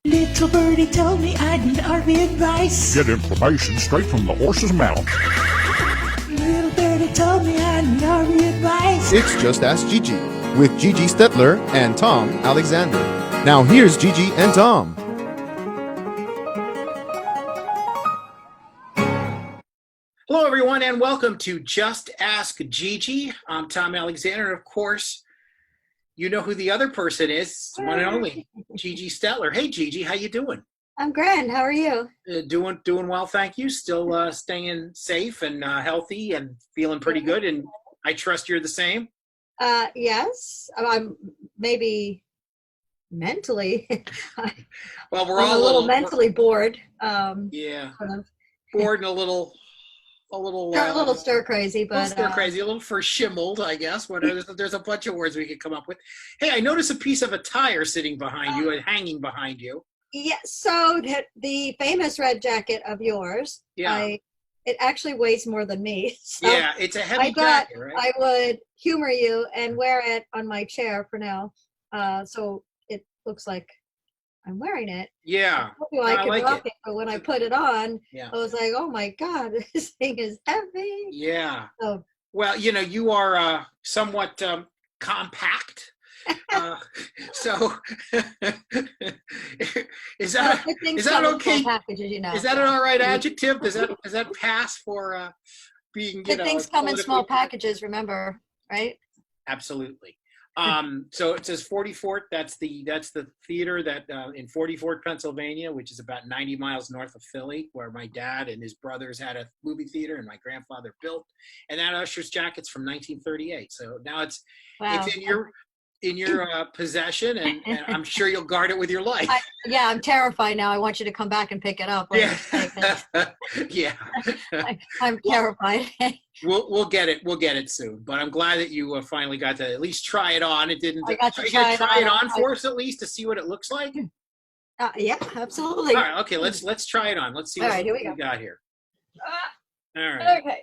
Little birdie told me I need RV advice. Get information straight from the horse's mouth. Little birdie told me I need RV advice. It's Just Ask Gigi with Gigi Stetler and Tom Alexander. Now here's Gigi and Tom. Hello, everyone, and welcome to Just Ask Gigi. I'm Tom Alexander, and of course, you know who the other person is, one and only, Gigi Stetler. Hey, Gigi, how you doing? I'm grand. How are you? Doing well, thank you. Still staying safe and healthy and feeling pretty good, and I trust you're the same. Yes. I'm maybe mentally. Well, we're I'm all a little mentally bored. yeah, Sort of. bored and a little stir crazy, but a little shimmeled, I guess. There's a bunch of words we could come up with. Hey, I noticed a piece of attire sitting behind you and hanging behind you. Yeah. So the famous red jacket of yours. Yeah. It actually weighs more than me. So Yeah, it's a heavy I thought jacket, right? I would humor you and wear it on my chair for now. So it looks like I'm wearing it. Yeah. I I could like rock it. it, but when I put it on, Yeah. I was like, "Oh my God, this thing is heavy." Yeah. So Well, you are somewhat compact. So is that good things is that come in okay? small packages, Is that an all right adjective? Does that pass for being Good things come in small politically correct? packages. Remember, right? Absolutely. So it says 44th. That's the theater that in 44th, Pennsylvania, which is about 90 miles north of Philly, where my dad and his brothers had a movie theater, and my grandfather built. And that usher's jacket's from 1938. So now it's in your possession, and I'm sure you'll guard it with your life. I'm terrified now. I want you to come back and pick it up. Yeah. Yeah. I'm terrified. We'll get it. We'll get it soon. But I'm glad that you finally got to at least try it on. It didn't. I got to Are you try gonna it try it on. on for us at least to see what it looks like? Yeah, absolutely. All right. Okay. Let's try it on. Let's see All what right, here we we go. got here. All right. Okay.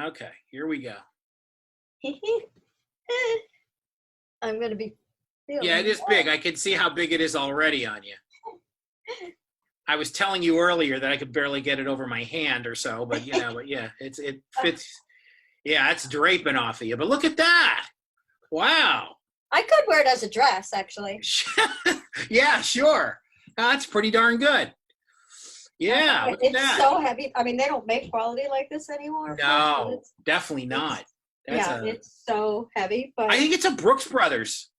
Okay. Here we go. I'm gonna be. Yeah, it is big. I can see how big it is already on you. I was telling you earlier that I could barely get it over my hand or so, but yeah, it fits. Yeah, it's draping off of you. But look at that! Wow. I could wear it as a dress, actually. Yeah, sure. That's pretty darn good. Yeah, look at It's that. so heavy. I mean, they don't make quality like this anymore. No, definitely not. It's so heavy. But I think it's a Brooks Brothers.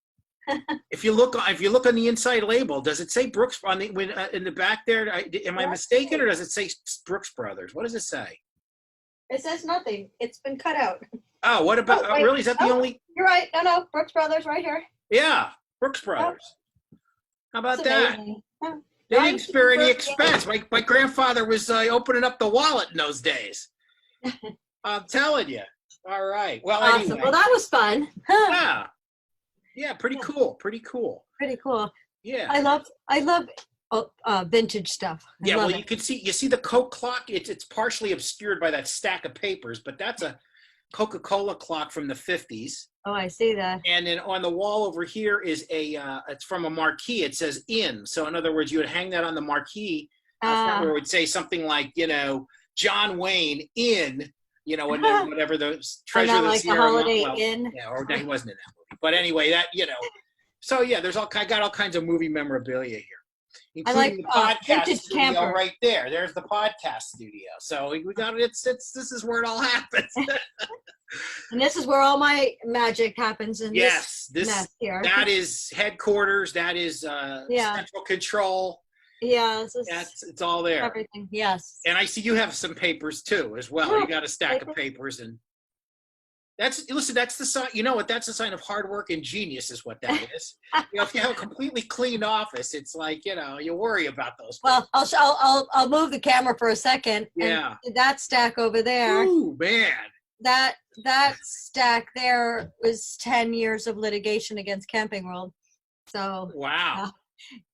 If you look on the inside label, does it say Brooks on the in the back there? Am I mistaken, or does it say Brooks Brothers? What does it say? It says nothing. It's been cut out. Oh, what about? wait. Really? Is that the only? You're right. No, Brooks Brothers, right here. Yeah, Brooks Brothers. How about It's that? amazing. Yeah. They didn't spare any expense. My grandfather was opening up the wallet in those days. I'm telling you. All right. Well, Awesome. anyway. Well, that was fun. Yeah. Yeah. Pretty cool. Pretty cool. Pretty cool. Yeah. I love vintage stuff. Yeah, well, you see the Coke clock. It's partially obscured by that stack of papers, but that's a Coca-Cola clock from the 50s. Oh, I see that. And then on the wall over here is it's from a marquee. It says "in." So in other words, you would hang that on the marquee, where it would say something like, John Wayne in, and then whatever the Treasure of the like Sierra. the Holiday Inn. Yeah, or he wasn't in that movie. But anyway, that So yeah, I got all kinds of movie memorabilia here, including the podcast vintage studio camper. right there. There's the podcast studio. So we got it. This is where it all happens. And this is where all my magic happens in Yes, this mess here. that is headquarters. That is central control. Yeah, It's all there. everything. Yes. And I see you have some papers too, as well. Yeah, You got a stack of papers, and that's the sign. You know what? That's a sign of hard work and genius, is what that is. If you have a completely clean office, it's like you worry about those. Well, I'll move the camera for a second. Yeah. And that stack over there. Ooh, man. That stack there was 10 years of litigation against Camping World. So Wow.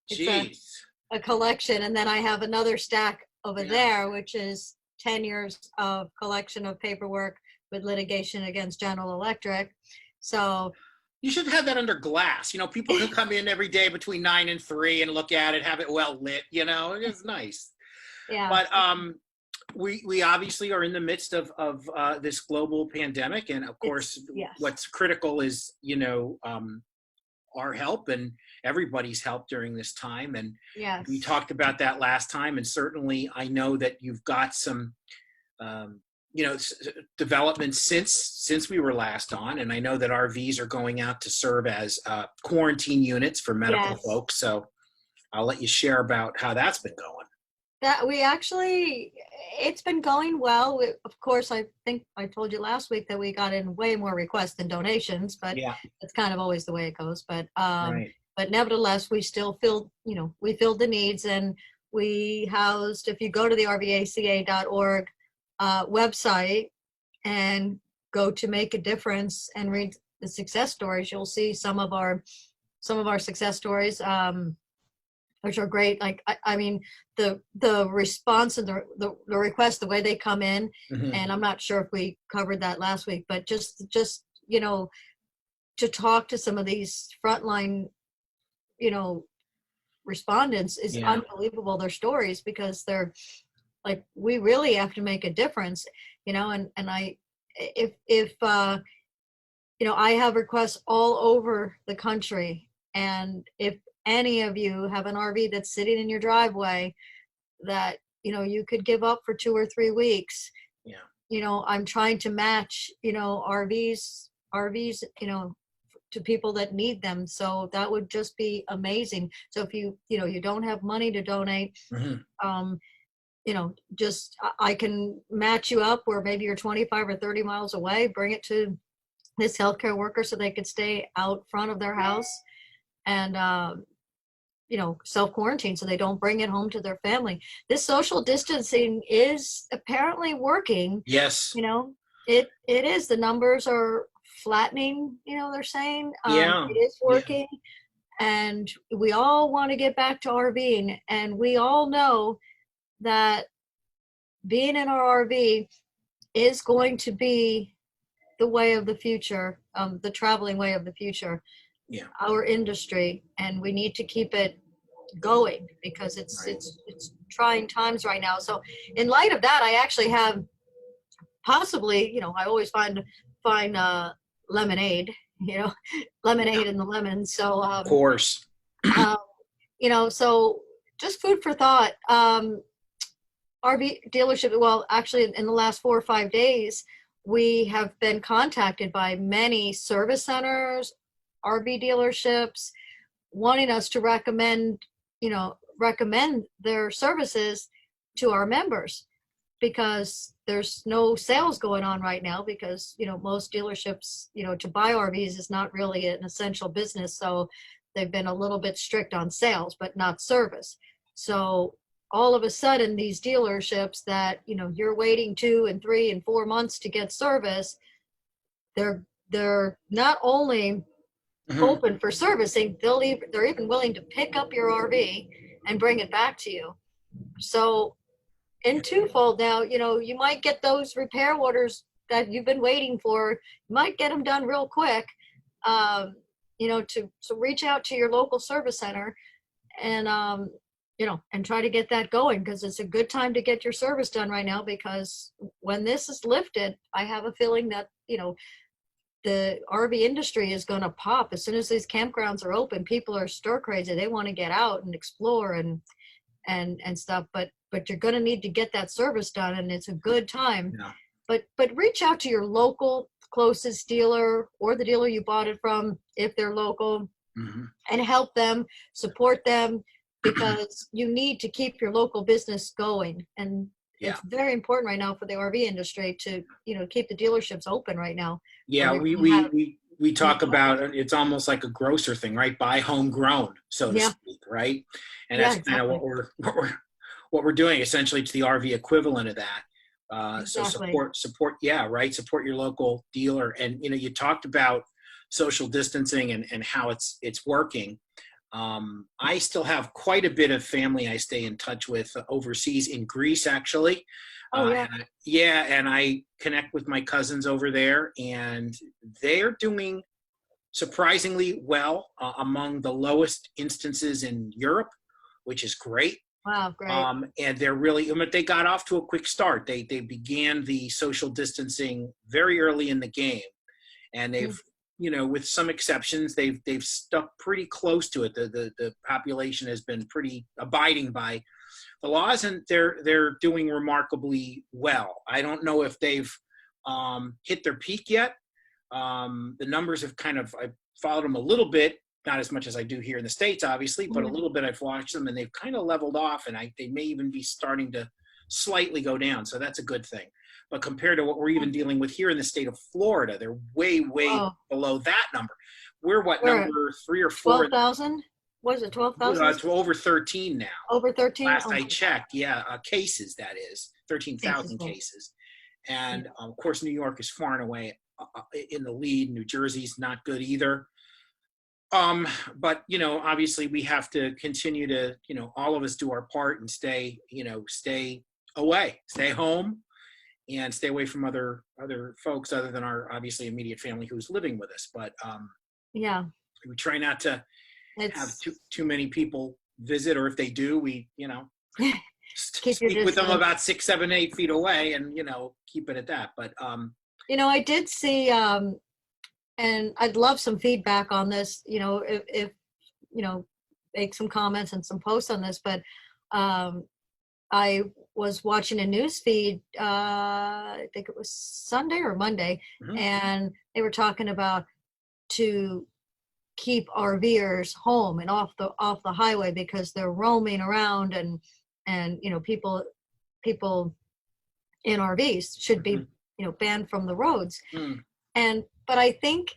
it's Jeez. a collection. And then I have another stack over there, which is 10 years of collection of paperwork with litigation against General Electric. So You should have that under glass. People can come in every day between 9 and 3 and look at it, have it well lit. It's nice. Yeah. But we obviously are in the midst of this global pandemic, and of course, yes. what's critical is our help and everybody's help during this time. And Yes. we talked about that last time, and certainly I know that you've got some developments since we were last on, and I know that RVs are going out to serve as quarantine units for medical Yes. folks. So I'll let you share about how that's been going. That it's been going well. Of course, I think I told you last week that we got in way more requests than donations, but Yeah. it's kind of always the way it goes. But Right. but nevertheless, we still filled the needs, and we housed. If you go to the rvaca.org website and go to Make a Difference and read the success stories, you'll see some of our success stories. Which are great. Like, I mean, the response and the request, the way they come in, Mhm. and I'm not sure if we covered that last week, but just to talk to some of these frontline, respondents is Yeah. unbelievable. Their stories, because they're like, we really have to make a difference, and I, if I have requests all over the country, and if any of you have an RV that's sitting in your driveway that you could give up for 2 or 3 weeks, I'm trying to match RVs to people that need them. So that would just be amazing. So if you don't have money to donate, Mhm. just I can match you up where maybe you're 25 or 30 miles away, bring it to this healthcare worker so they could stay out front of their house and self-quarantine so they don't bring it home to their family. This social distancing is apparently working. Yes. It is. The numbers are flattening, they're saying. Yeah. It is working. And we all want to get back to RVing, and we all know that being in our RV is going to be the way of the future, the traveling way of the future. Yeah. Our industry, and we need to keep it going because it's trying times right now. So in light of that, I actually have possibly, I always find lemonade, lemonade in the lemon. So Of course. so just food for thought. RV dealership, well, actually in the last 4 or 5 days, we have been contacted by many service centers, RV dealerships, wanting us to recommend their services to our members, because there's no sales going on right now, because most dealerships, to buy RVs is not really an essential business. So they've been a little bit strict on sales, but not service. So all of a sudden, these dealerships that you're waiting 2 and 3 and 4 months to get service, they're not only Mhm. open for servicing, they're even willing to pick up your RV and bring it back to you. So in twofold now, you might get those repair orders that you've been waiting for. You might get them done real quick. To reach out to your local service center and and try to get that going, because it's a good time to get your service done right now, because when this is lifted, I have a feeling that the RV industry is going to pop. As soon as these campgrounds are open, people are stir crazy. They want to get out and explore and stuff, but you're going to need to get that service done, and it's a good time. Yeah. But reach out to your local closest dealer, or the dealer you bought it from if they're local, Mhm. and help them, support them, because you need to keep your local business going. And Yeah. it's very important right now for the RV industry to keep the dealerships open right now. Yeah, Where we you have- we talk about it's almost like a grocer thing, right? Buy homegrown, so to Yeah. speak, right? And Yeah, that's kind of exactly. what we're doing essentially to the RV equivalent of that. So Exactly. support, yeah, right. Support your local dealer, and you talked about social distancing and how it's working. I still have quite a bit of family I stay in touch with overseas in Greece, actually. Oh, yeah. And I connect with my cousins over there, and they're doing surprisingly well, among the lowest instances in Europe, which is great. Wow, great. And they're really, they got off to a quick start. They began the social distancing very early in the game, and they've, with some exceptions, they've stuck pretty close to it. The population has been pretty abiding by the laws, and they're doing remarkably well. I don't know if they've hit their peak yet. The numbers have I followed them a little bit, not as much as I do here in the States, obviously, but a little bit. I've watched them, and they've kind of leveled off, and they may even be starting to slightly go down. So that's a good thing. But compared to what we're even dealing with here in the state of Florida, they're way below that number. We're number 3 or 4? 12,000? Was it 12,000? It's over 13 now. Over 13? Last I checked, cases, that is, 13,000 cases. And of course, New York is far and away in the lead. New Jersey's not good either. But, obviously we have to continue to, all of us do our part and stay away, stay home, and stay away from other folks other than our obviously immediate family who's living with us. But we try not to have too many people visit, or if they do, we, speak with them about 6, 7, 8 feet away, and, keep it at that. But, I did see, and I'd love some feedback on this, if make some comments and some posts on this, but I was watching a news feed, I think it was Sunday or Monday, and they were talking about to keep RVers home and off the highway because they're roaming around, and people in RVs should be banned from the roads. But I think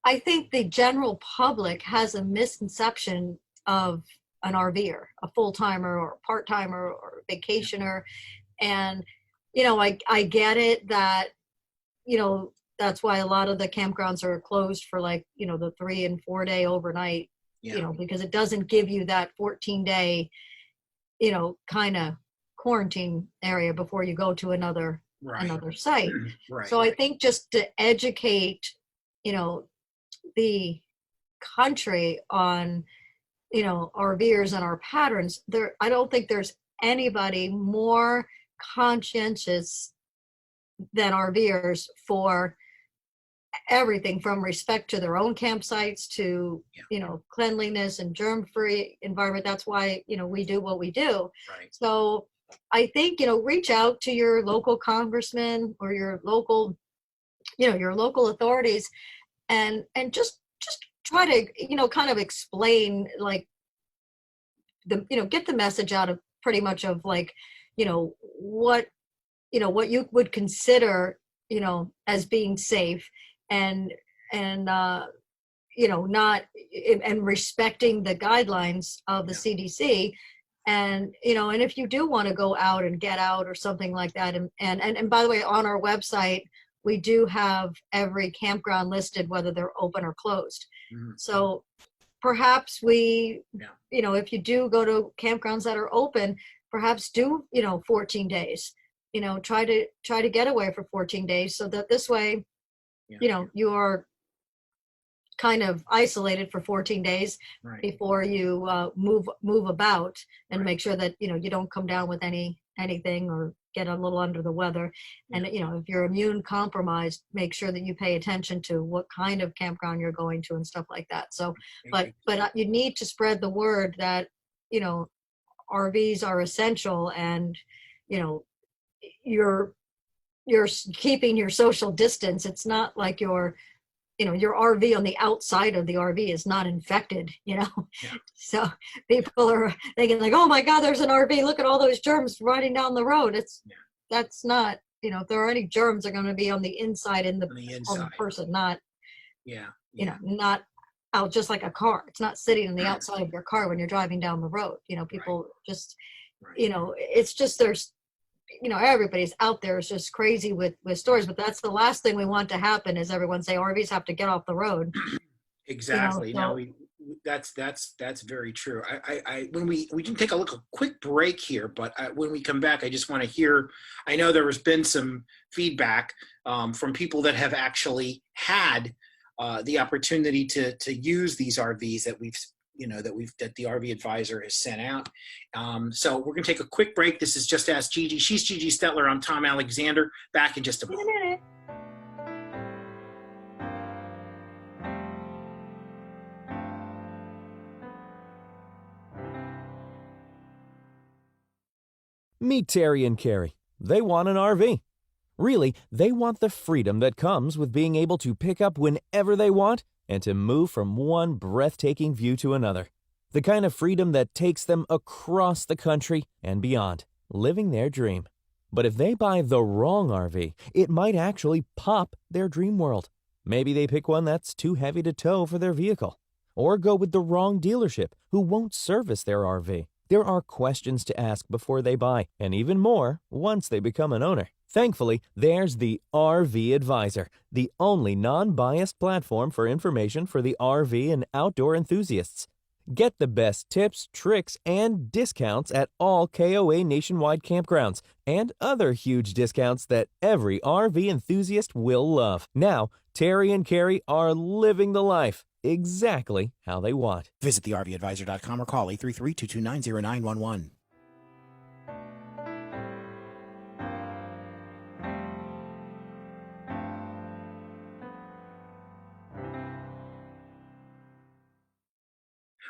the general public has a misconception of an RVer, a full-timer or part-timer or vacationer. And, I get it that, that's why a lot of the campgrounds are closed for the 3 and 4 day overnight, because it doesn't give you that 14-day, kind of quarantine area before you go to another site. So I think just to educate, the country on, RVers and our patterns, I don't think there's anybody more conscientious than RVers for everything from respect to their own campsites to, cleanliness and germ-free environment. That's why, we do what we do. So I think, reach out to your local congressman or your local authorities and just try to, kind of explain get the message out of pretty much of what you would consider, as being safe and not, and respecting the guidelines of the CDC. And, and if you do want to go out and get out or something like that, and by the way, on our website, we do have every campground listed, whether they're open or closed. So perhaps if you do go to campgrounds that are open, perhaps do, 14 days, try to get away for 14 days so that this way, you are kind of isolated for 14 days before you move about and make sure that, you don't come down with anything or get a little under the weather. And, if you're immune compromised, make sure that you pay attention to what kind of campground you're going to and stuff like that. So, but you need to spread the word that, RVs are essential, and, you're keeping your social distance. It's not like your RV on the outside of the RV is not infected, So people are thinking oh my God, there's an RV. Look at all those germs riding down the road. That's not, if there are any germs, they're going to be on the inside on the person, not, not out just like a car. It's not sitting on the outside of your car when you're driving down the road. People just, it's just, there's, everybody's out there is just crazy with stories, but that's the last thing we want to happen is everyone say RVs have to get off the road. Exactly. That's very true. When we can take a quick break here, but when we come back, I just want to hear, I know there has been some feedback from people that have actually had the opportunity to use these RVs that that the RV advisor has sent out. So we're going to take a quick break. This is Just Ask Gigi. She's Gigi Stetler. I'm Tom Alexander. Back in just a moment. Meet Terry and Carrie. They want an RV. Really, they want the freedom that comes with being able to pick up whenever they want and to move from one breathtaking view to another. The kind of freedom that takes them across the country and beyond, living their dream. But if they buy the wrong RV, it might actually pop their dream world. Maybe they pick one that's too heavy to tow for their vehicle, or go with the wrong dealership who won't service their RV. There are questions to ask before they buy, and even more once they become an owner. Thankfully, there's the RV Advisor, the only non-biased platform for information for the RV and outdoor enthusiasts. Get the best tips, tricks, and discounts at all KOA nationwide campgrounds, and other huge discounts that every RV enthusiast will love. Now, Terry and Carrie are living the life exactly how they want. Visit thervadvisor.com or call 833-229-0911.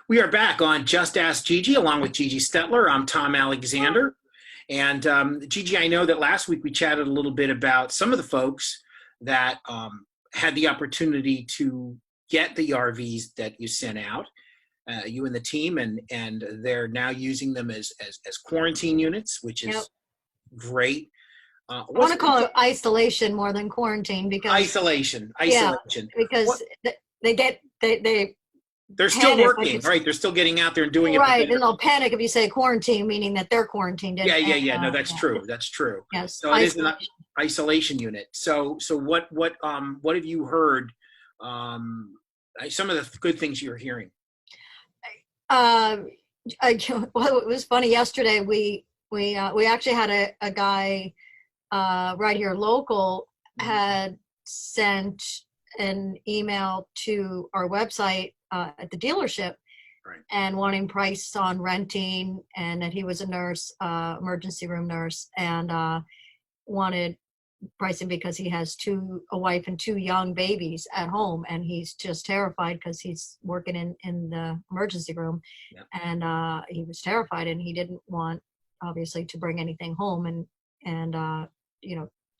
We are back on Just Ask Gigi along with Gigi Stetler. I'm Tom Alexander. And Gigi, I know that last week we chatted a little bit about some of the folks that had the opportunity to get the RVs that you sent out, you and the team, and they're now using them as quarantine units, which is great. I want to call it isolation more than quarantine, because isolation. Yeah, because they're still working, right? They're still getting out there and doing it. Right, and they'll panic if you say quarantine, meaning that they're quarantined. Yeah. No, that's true. That's true. Yes. So it is an isolation unit. So what have you heard? Some of the good things you're hearing. Well, it was funny. Yesterday, we actually had a guy right here local had sent an email to our website at the dealership, right, and wanting price on renting, and that he was a nurse, emergency room nurse, and wanted pricing because he has a wife and two young babies at home, and he's just terrified because he's working in the emergency room. Yep. And he was terrified, and he didn't want, obviously, to bring anything home and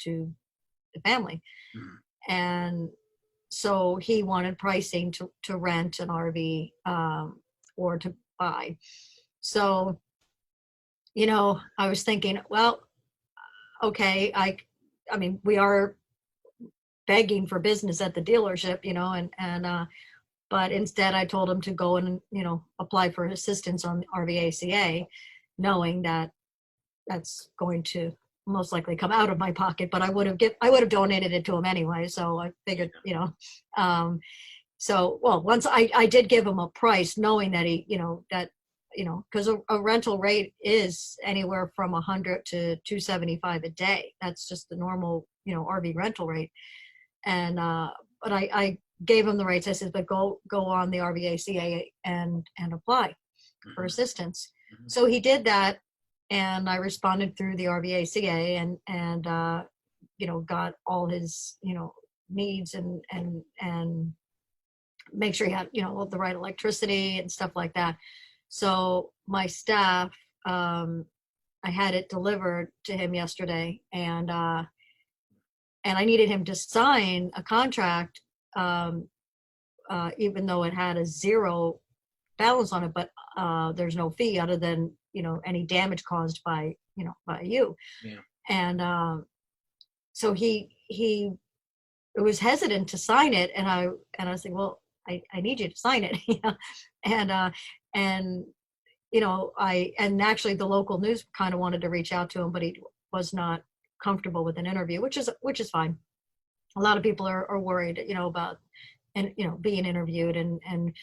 to the family. Mm-hmm. And so he wanted pricing to rent an RV or to buy. So, I was thinking, well, okay, I mean, we are begging for business at the dealership, but instead I told him to go and, apply for assistance on the RVACA, knowing that that's going to most likely come out of my pocket, but I would have donated it to him anyway. So I figured, once I did give him a price, knowing that because a rental rate is anywhere from $100 to $275 a day. That's just the normal, RV rental rate. And, but I gave him the rates. I said, but go on the RVACA and apply for assistance. Mm-hmm. So he did that. And I responded through the RVACA and got all his, needs and make sure he had, the right electricity and stuff like that. So my staff, I had it delivered to him yesterday, and I needed him to sign a contract, even though it had a zero balance on it, but there's no fee other than, any damage caused by you. Yeah. And so he was hesitant to sign it, and I was like, well, I need you to sign it, and actually the local news kind of wanted to reach out to him, but he was not comfortable with an interview, which is fine. A lot of people are worried, about being interviewed, and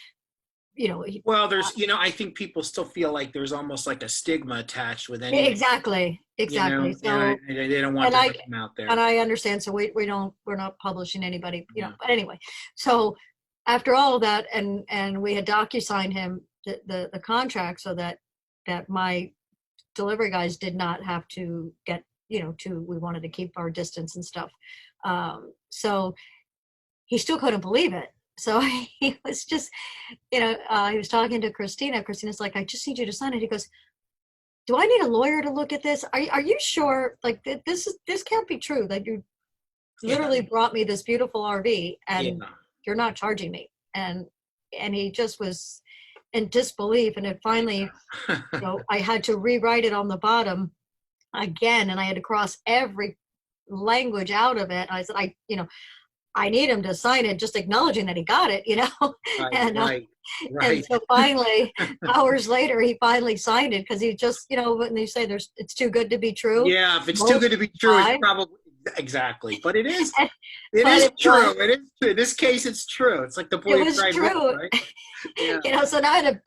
Well, there's, I think people still feel like there's almost like a stigma attached with any, exactly. So, and they don't want and their I name out there. and I understand. So we're not publishing anybody, Yeah. But anyway, so after all of that, and we had DocuSigned him the contract so that my delivery guys did not have to get, we wanted to keep our distance and stuff. So he still couldn't believe it. So he was just, he was talking to Christina. Christina's like, I just need you to sign it. He goes, do I need a lawyer to look at this? Are you sure? Like this can't be true that you literally brought me this beautiful RV and you're not charging me. And he just was in disbelief. And it finally, I had to rewrite it on the bottom again, and I had to cross every language out of it. I said, I need him to sign it, just acknowledging that he got it, Right. And so finally, hours later, he finally signed it because he just, when they say it's too good to be true. Yeah, if it's too good to be true, it's probably exactly. But it is. It is true. It is true. In this case, it's true. It's like the boy who cried wolf, right? Yeah. So now I had to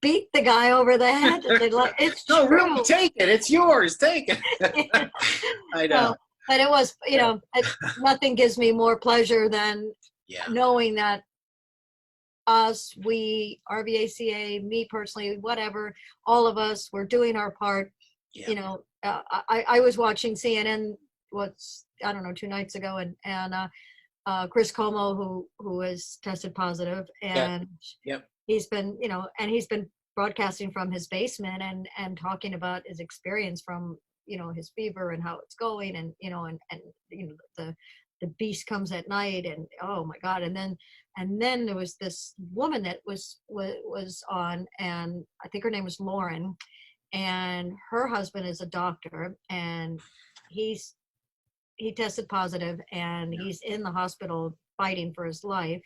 beat the guy over the head. It's no, true. really, take it. It's yours. Take it. I know. But it was, nothing gives me more pleasure than knowing that we, RVACA, me personally, whatever, all of us, we're doing our part. Yeah. I was watching CNN, 2 nights ago, and Chris Como, who has tested positive, and he's been, he's been broadcasting from his basement and talking about his experience from, his fever and how it's going, and the beast comes at night, and oh my God. And then there was this woman that was on, and I think her name was Lauren, and her husband is a doctor, and he tested positive, and he's in the hospital fighting for his life,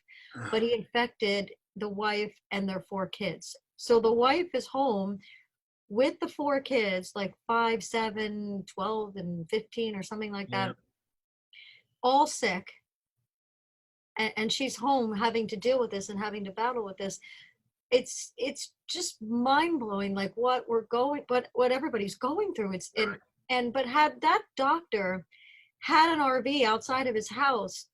but he infected the wife and their 4 kids. So the wife is home with the 4 kids, like 5, 7, 12, and 15 or something like that, all sick. And she's home having to deal with this and having to battle with this. It's just mind blowing, like what everybody's going through. But had that doctor had an RV outside of his house,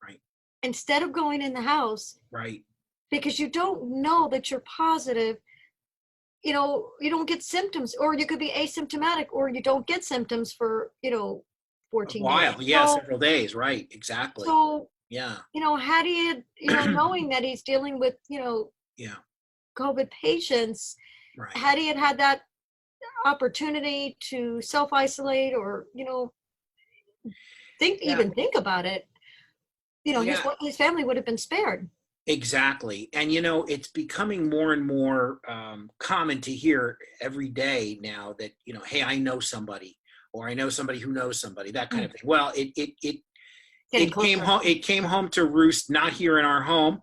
right, instead of going in the house, right, because you don't know that you're positive, you don't get symptoms, or you could be asymptomatic, or you don't get symptoms for 14 days. Yeah, so, several days, right, exactly. So yeah, how do you knowing that he's dealing with COVID patients, right, had he had that opportunity to self-isolate, or think about it, his family would have been spared. Exactly. And it's becoming more and more common to hear every day now that hey, I know somebody, or I know somebody who knows somebody, that kind of thing. Well, it came home to roost, not here in our home,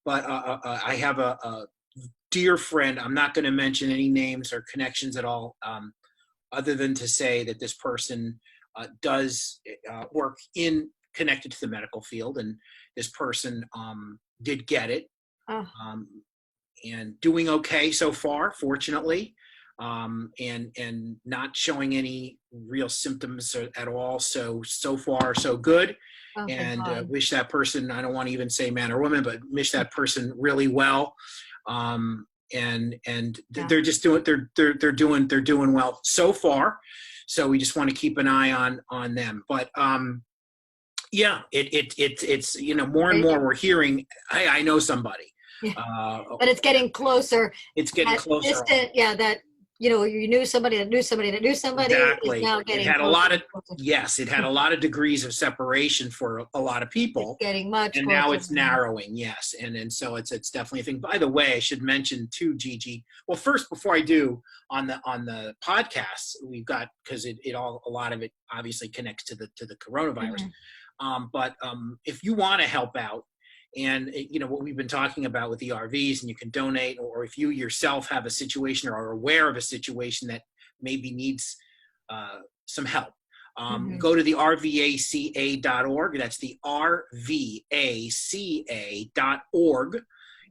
but I have a dear friend. I'm not going to mention any names or connections at all, other than to say that this person does work connected to the medical field, and this person did get it, and doing okay so far, fortunately, and not showing any real symptoms at all. So far, so good. And wish that person, I don't want to even say man or woman, but wish that person really well. They're just doing, they're doing well so far. So we just want to keep an eye on them. But it's more and more we're hearing, hey, I know somebody. But it's getting closer. It's getting closer. Distant, that you knew somebody that knew somebody that knew somebody. Exactly. Now getting it had closer, a lot of closer. it had a lot of degrees of separation for a lot of people. It's getting much, and now it's narrowing. Yes, and so it's definitely a thing. By the way, I should mention too, Gigi. Well, first, before I do, on the podcasts we've got, because a lot of it obviously connects to the coronavirus. But if you want to help out, and what we've been talking about with the RVs, and you can donate, or if you yourself have a situation or are aware of a situation that maybe needs some help, go to the rvaca.org. That's the rvaca.org,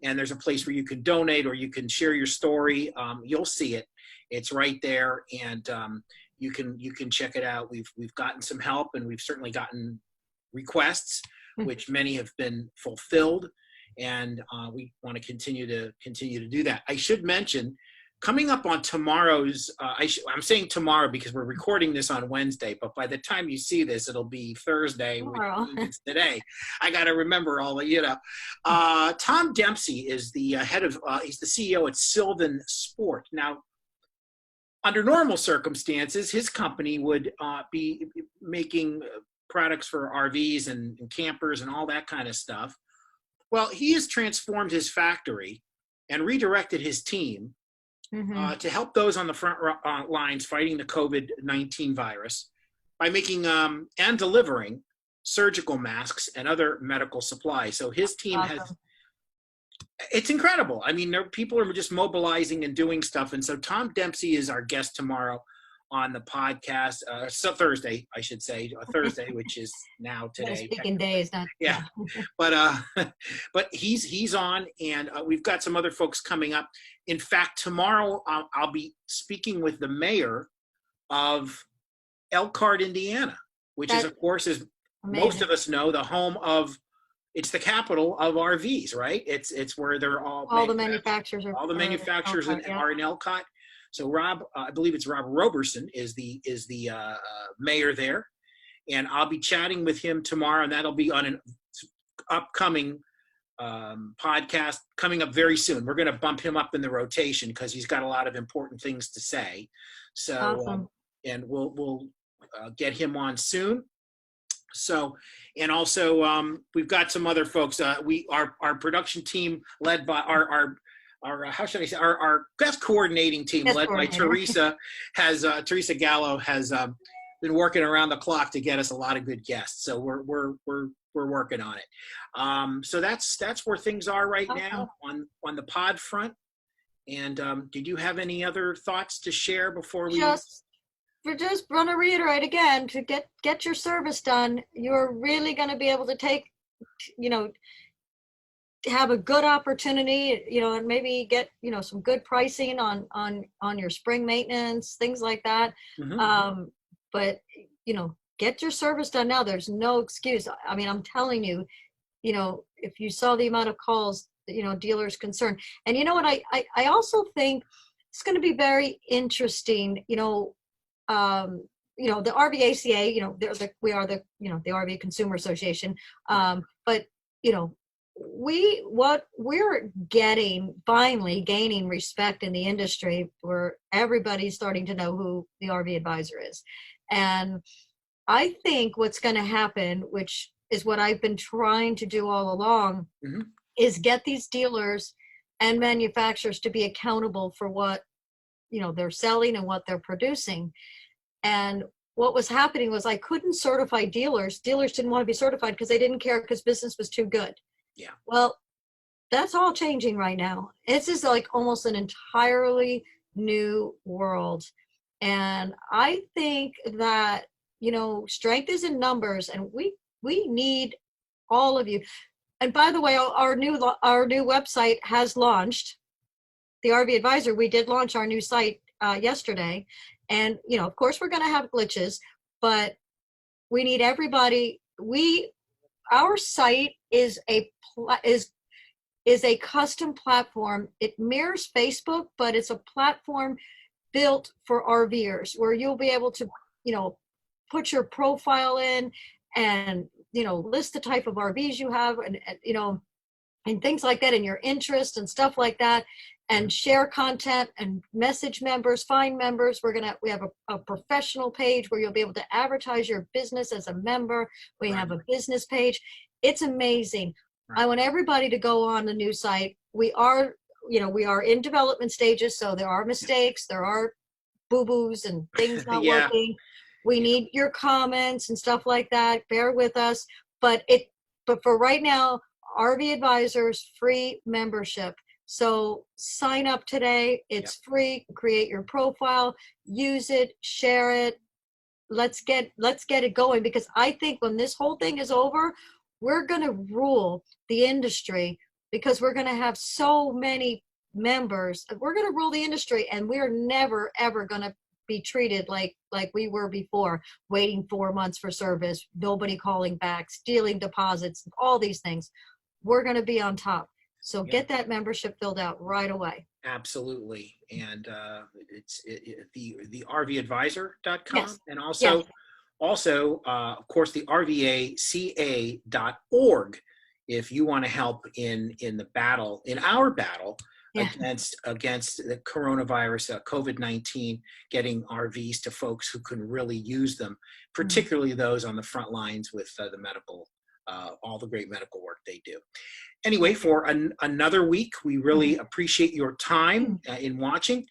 and there's a place where you can donate or you can share your story. You'll see it. It's right there, and you can check it out. We've gotten some help, and we've certainly gotten requests, which many have been fulfilled, and we want to continue to do that. I should mention, coming up on tomorrow's, I'm saying tomorrow because we're recording this on Wednesday, but by the time you see this, it'll be Thursday, which means today. I got to remember all the, Tom Dempsey is the head of, he's the CEO at Sylvan Sport. Now, under normal circumstances, his company would be making products for RVs and campers and all that kind of stuff. Well, he has transformed his factory and redirected his team to help those on the front lines fighting the COVID-19 virus by making and delivering surgical masks and other medical supplies. So his team it's incredible. I mean, people are just mobilizing and doing stuff. And so Tom Dempsey is our guest tomorrow on the podcast. So Thursday, I should say, Thursday, which is now today. Speaking days, not yeah. But he's on, and we've got some other folks coming up. In fact, tomorrow I'll be speaking with the mayor of Elkhart, Indiana, which is, of course, as most of us know, the home of. It's the capital of RVs, right? It's where they're all the manufacturers are. All the manufacturers are in Elkhart. So Rob, I believe it's Rob Roberson is the mayor there, and I'll be chatting with him tomorrow, and that'll be on an upcoming podcast coming up very soon. We're going to bump him up in the rotation because he's got a lot of important things to say. So, awesome. And we'll get him on soon. So, and also we've got some other folks. Our production team led by our how should I say, our guest coordinating team led by Teresa Teresa Gallo has been working around the clock to get us a lot of good guests. So we're working on it. So that's where things are right now on the pod front. And did you have any other thoughts to share before we? Just want to reiterate again, to get your service done, you're really going to be able to take, have a good opportunity, and maybe get, some good pricing on your spring maintenance, things like that. But, get your service done now. There's no excuse. I mean, I'm telling you, if you saw the amount of calls, dealers concerned. And you know what, I also think it's going to be very interesting, the RVACA, we are the RV Consumer Association. But, we're finally gaining respect in the industry where everybody's starting to know who the RV advisor is. And I think what's going to happen, which is what I've been trying to do all along, is get these dealers and manufacturers to be accountable for what, they're selling and what they're producing. And what was happening was I couldn't certify dealers. Dealers didn't want to be certified because they didn't care because business was too good. Yeah. Well, that's all changing right now. It's just like almost an entirely new world. And I think that, strength is in numbers, and we need all of you. And by the way, our new website has launched. The RV Advisor, we did launch our new site yesterday. And, of course, we're going to have glitches, but we need everybody. Our site is a custom platform. It mirrors Facebook, but it's a platform built for RVers where you'll be able to, put your profile in and, list the type of RVs you have and things like that, and your interest and stuff like that, and share content and message members, find members. We have a professional page where you'll be able to advertise your business as a member. We have a business page. It's amazing. I want everybody to go on the new site. We are in development stages, so there are mistakes, there are boo-boos and things not working. We need your comments and stuff like that. Bear with us. But for right now, RV Advisors free membership. So sign up today. It's free. Create your profile, use it, share it. Let's get it going, because I think when this whole thing is over, we're going to rule the industry because we're going to have so many members. We're going to rule the industry, and we're never ever going to be treated like we were before, waiting 4 months for service, nobody calling back, stealing deposits, all these things. We're going to be on top. So get that membership filled out right away. Absolutely. And it's the RVadvisor.com. Yes. And also, of course, the RVACA.org if you want to help in our battle against the coronavirus, COVID-19, getting RVs to folks who can really use them, particularly those on the front lines with the medical, all the great medical work they do. Anyway, for another week, we really appreciate your time in watching.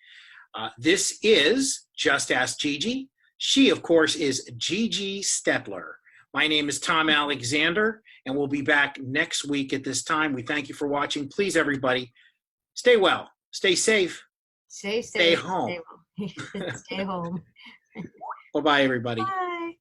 This is Just Ask Gigi. She, of course, is Gigi Stetler. My name is Tom Alexander, and we'll be back next week at this time. We thank you for watching. Please, everybody, stay well, stay safe, Stay safe. stay home. Stay home. Bye-bye, everybody. Bye.